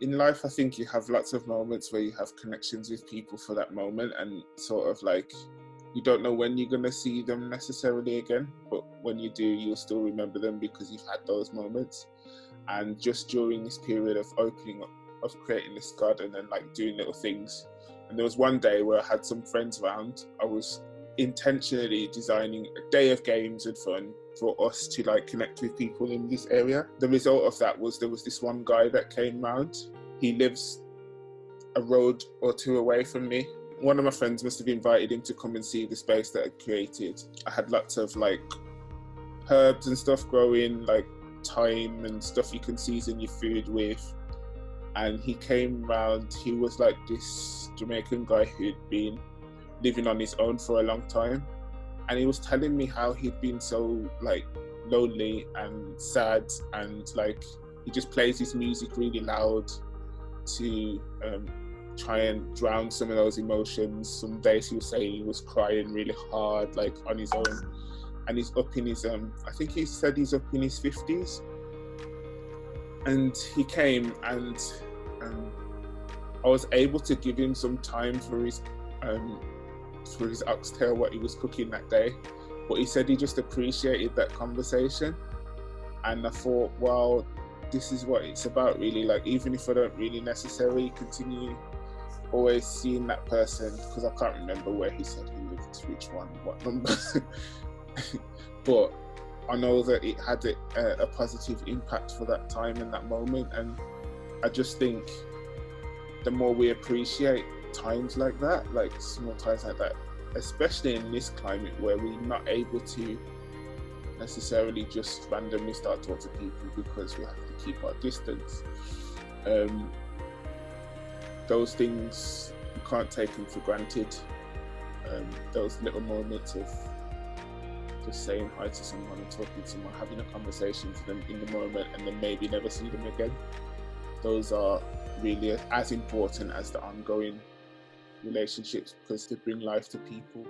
In life, I think you have lots of moments where you have connections with people for that moment, and sort of like you don't know when you're going to see them necessarily again, but when you do, you'll still remember them because you've had those moments. And just during this period of opening up, of creating this garden and like doing little things, and there was one day where I had some friends around. I was intentionally designing a day of games and fun for us to like connect with people in this area. The result of that was there was this one guy that came round. He lives a road or two away from me. One of my friends must have invited him to come and see the space that I created. I had lots of like herbs and stuff growing, like thyme and stuff you can season your food with. And he came round. He was like this Jamaican guy who'd been living on his own for a long time, and he was telling me how he'd been so like lonely and sad, and like he just plays his music really loud to try and drown some of those emotions. Some days he was saying he was crying really hard, like on his own, and he's up in his I think he said he's up in his 50s. And he came, and I was able to give him some time for his oxtail, what he was cooking that day. But he said he just appreciated that conversation. And I thought, well, this is what it's about really. Like, even if I don't really necessarily continue always seeing that person, because I can't remember where he said he lived, which one, what number. But I know that it had a positive impact for that time and that moment. And I just think the more we appreciate times like that, like small times like that, especially in this climate where we're not able to necessarily just randomly start talking to people because we have to keep our distance, those things, you can't take them for granted. Those little moments of just saying hi to someone and talking to someone, having a conversation with them in the moment, and then maybe never see them again, those are really as important as the ongoing relationships, because they bring life to people.